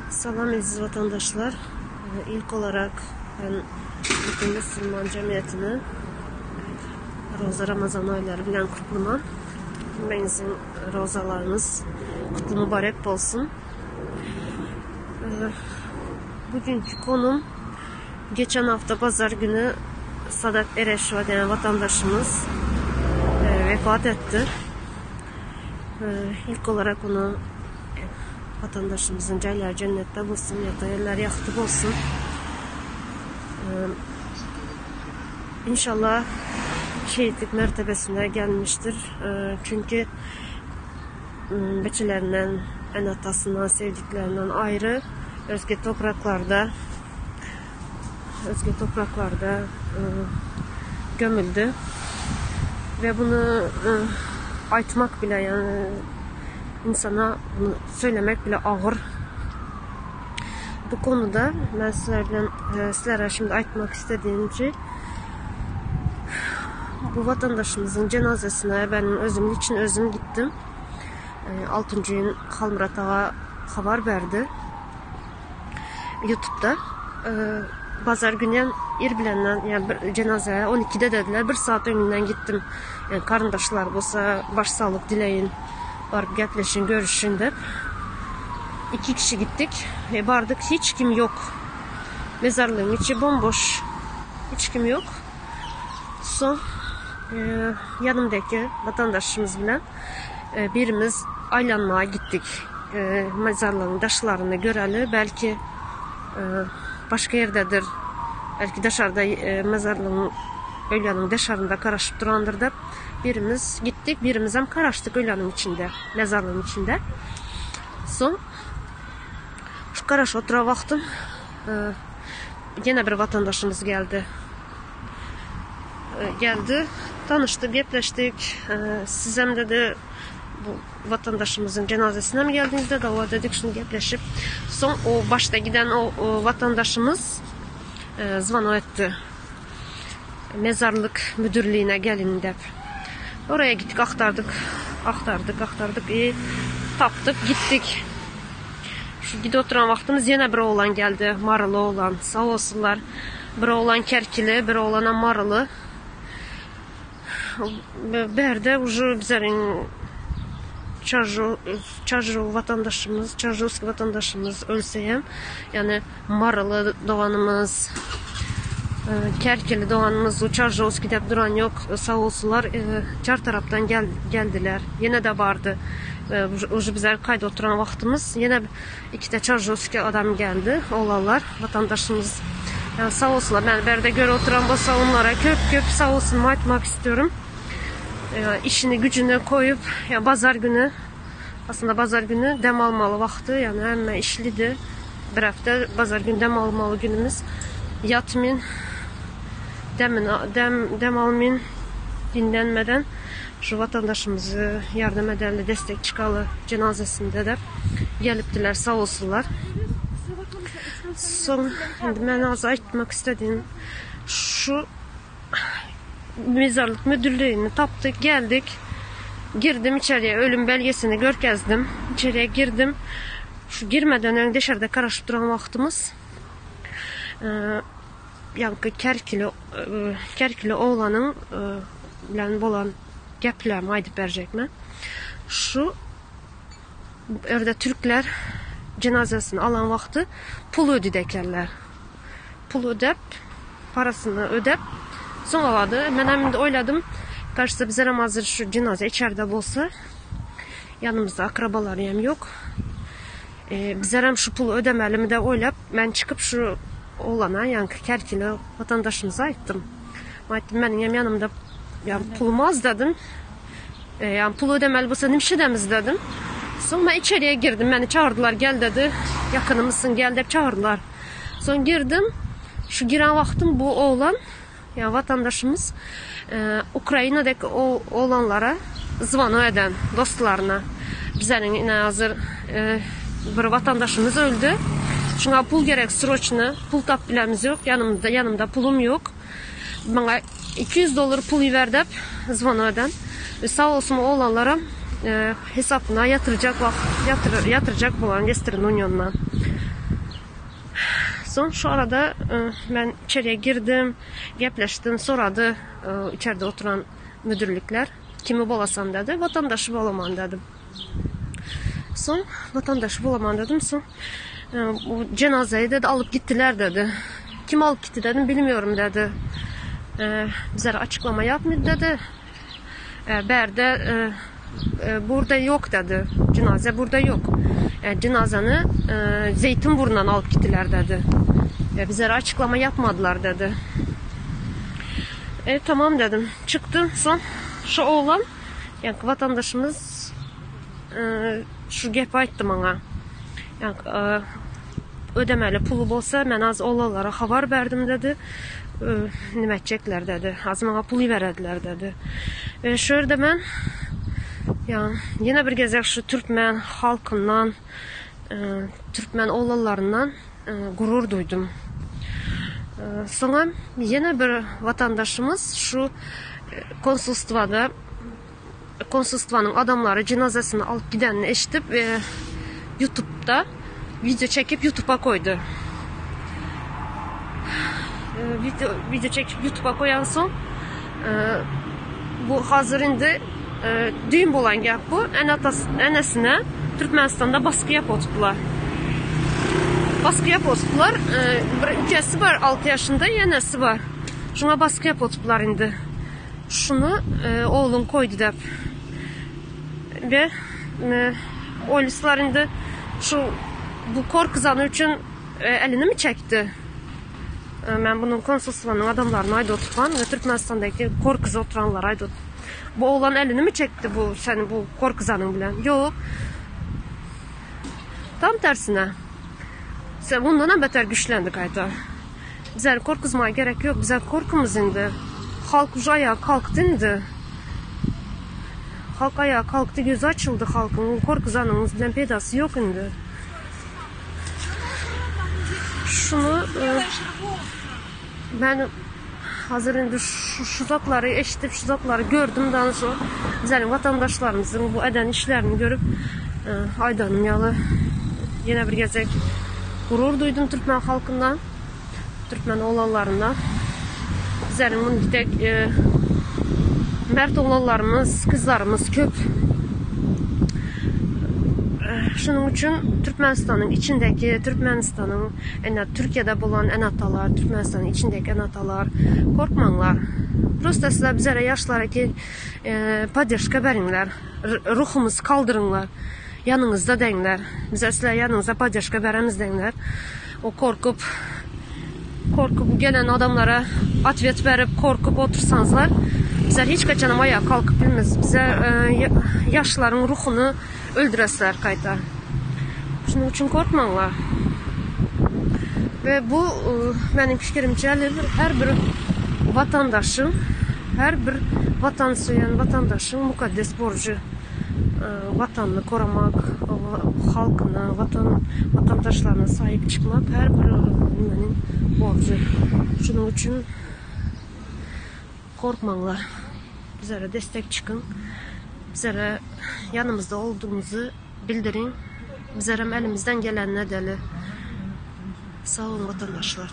Salam aziz vatandaşlar. İlk olarak ben bütün Müslüman cemiyetini Roza Ramazan ayları bilen kutluman. Cümlenizin rozalarınız kutlu mübarek olsun. Bugünkü konum geçen hafta pazar günü Sadat Ereşva denen vatandaşımız vefat etti. İlk olarak onu vatandaşımızın yerler cennette bulsun, ya da yerler yaktı olsun. İnşallah şehitlik mertebesine gelmiştir. Çünkü beçilerinden, en atasından, sevdiklerinden ayrı özge topraklarda gömüldü. Ve bunu aytmak bile, yani insana bunu söylemek bile ağır. Bu konuda ben sizlere şimdi aytmak istediğim şey, bu vatandaşımızın cenazesine benim özüm gittim. 6. gün Halmurat Ağa haber verdi YouTube'da. Pazar günü bilenler, yani cenazeye 12'de dediler, 1 saat önünden gittim. Yani karındaşlar olsa baş sağlık dileyin, varıp gepleşin, görüşün de. 2 kişi gittik. Vardık, hiç kim yok. Mezarlığın içi bomboş. Hiç kim yok. Son yanımdaki vatandaşımız bilen birimiz aylanmaya gittik. Mezarlığın taşlarını göreli. Belki başka yerdedir. Belki dışarıda mezarlığın ölyanın dışarında karışıp durandır da birimiz gittik. Birimiz hem karıştık ölyanın içinde, mezarlığın içinde. Son şu karaş otura baktım. Yine bir vatandaşımız geldi. Tanıştık, gepleştik. Siz hem dedi bu vatandaşımızın cenazesine mi geldiniz dedi. O dedik, şimdi gepleşip. Son o başta giden o vatandaşımız zvano etti. Mezarlık müdürlüğüne gelin de. Oraya gittik, aktardık. Taptık, gittik. Şu gide oturan vaktimiz yine bir oğlan geldi. Marılı oğlan. Sağ olsunlar. Bir oğlan Kerkili, bir oğlana Marılı. Berde ucu bizlerin Çarjovski vatandaşımız ölseyem, yani Marılı doğanımız, Kerkili doğanımız, o Çarjovski de duran yok. Sağ olsunlar. Çar taraftan geldiler. Yine de vardı. Ucu bizler kayda oturan vaktimiz yine 2 de Çarjovski adam geldi. Oğlanlar, vatandaşımız. Yani sağ olsunlar. Ben berde göre oturan basa onlara köp sağ olsun aytmak istiyorum. İşini gücüne koyup, yani pazar günü, aslında pazar günü dem almalı vakti, yani hemen işliydi. Bir hafta pazar günü dem almalı günümüz. Yatmayın, dem almayın, dinlenmeden şu vatandaşımızı yardım ederli, destek çıkalı cenazesinde de geliptiler, sağ olsunlar. Son, şimdi ben az aytmak istediğim şu, mezarlık müdürlüğünü taptık, geldik. Girdim içeriye, ölüm belgesini görkezdim. İçeriye girdim. Şu girmeden önce dışarıda karışıp duran vaktimiz, yani Kerkili oğlanın bilen olan geplerimi aydıp verecekme. Şu orada Türkler cenazesini alan vakti pulu ödedekerler. Pulu ödep, parasını ödep son aladı. Ben hemen de oyladım. Karşıda bize hazır şu cenaze içeride olsa, yanımızda akrabalar hem yok. Bize hem şu pulu ödemeli mi de oylap, ben çıkıp şu oğlana, yani Kerkili vatandaşımıza ayttım. Benim yanımda yani pulum az dedim. Yani pulu ödemeli olsa nimşe demiz dedim. Sonra içeriye girdim. Beni çağırdılar, gel dedi. Yakınımızsın, gel de çağırdılar. Sonra girdim. Şu giren vaktim bu oğlan, yani vatandaşımız Ukrayna'daki o oğlanlara zvano eden dostlarına, bizlerin yine hazır bir vatandaşımız öldü. Şuna pul gerek, sroçna pul tap bilemiz yok, yanımda pulum yok. Bana $200 pul verdi zvano eden. Sağ olsun oğlanlara hesabına yatıracak bulan Western Union'dan. Son şu arada ben içeriye girdim, gepleştim, soradı içeride oturan müdürlükler. Kimi bolasan dedi, vatandaşı bolaman dedim. Son vatandaşı bolaman dedim. Son bu cenazeyi dedi alıp gittiler dedi. Kim alıp gitti dedim, bilmiyorum dedi. Bize açıklama yapmadı dedi. Berde burada yok dedi. Cenaze burada yok. Cenazeni Zeytinburnu'ndan alıp gittiler dedi. Bize açıklama yapmadılar dedi. Tamam dedim. Çıktım. Son şu oğlan, yani vatandaşımız şu gep aytdı bana. Yani ödemeli pulu olsa ben az oğlanlara haber verdim dedi. Ne edecekler dedi. Az bana pulu verediler dedi. Şöyle ben yani yine bir gezek şu Türkmen halkından, Türkmen oğlanlarından gurur duydum. Sonra yine bir vatandaşımız şu konsolosluğun adamları cenazesini alıp gidenini eşitip YouTube'da video çekip YouTube'a koydu. Video çekip YouTube'a koyan son bu hazır indi düğün bolan gap bu. Enesine Türkmenistan'da baskı yaptılar. Baskı yaptılar. Bir ülkesi var 6 yaşında, yenesi var. Şuna baskı yaptılar indi. Şunu oğlum koydu dep. Ve polisler indi şu bu korkuzanı için elini mi çekti? Ben bunun konsolosluğunun adamlarına ayda oturan ve Türkmenistan'daki korkuza oturanlara ayda oturan. Bu oğlan elini mi çekti bu senin bu korkuzanın bilen? Yok. Tam tersine. Sen bundan beter güçlendik ayda. Bize korkuzmaya gerek yok. Bize korkumuz indi. Halk ayağa kalktı indi. Halk ayağa kalktı, gözü açıldı halkın. Korkuzanımız bilen pedası yok indi. Şunu ben hazır indi şu zakları eşitip şu zakları gördüm, daha sonra bizim vatandaşlarımızın bu eden işlerini görüp aydanım yalı yine bir gezek gurur duydum Türkmen halkından, Türkmen oğlanlarından. Bizlerin bunu gidek mert oğlanlarımız, kızlarımız köp. Şunun için Türkmenistan'ın içindeki, Türkmenistan'ın Türkiye'de bulan enatalar, Türkmenistan'ın içindeki enatalar, korkmanlar. Prosta sizler bizlere yaşlara ki poddeşka verinler, ruhumuz kaldırınlar, yanınızda denler. Bize sizler yanınızda poddeşka veremiz denler. O korkup gelen adamlara atvet verip korkup otursanızlar, bizler hiç kaçanım ayağa kalkıp bilmez. Bize yaşların ruhunu öldüresler kayda. Şunun için korkmanlar. Ve bu benim fikrimce her bir vatandaşın, her bir vatan söyleyen vatandaşın mukaddes borcu. Vatanını korumak, halkına, vatandaşlarına sahip çıkmak her bir benim borcu. Şunun için korkmanlar. Bizlere destek çıkın. Bizlere yanımızda olduğumuzu bildirin. Bizlere elimizden gelen ne deli. Sağ olun vatandaşlar.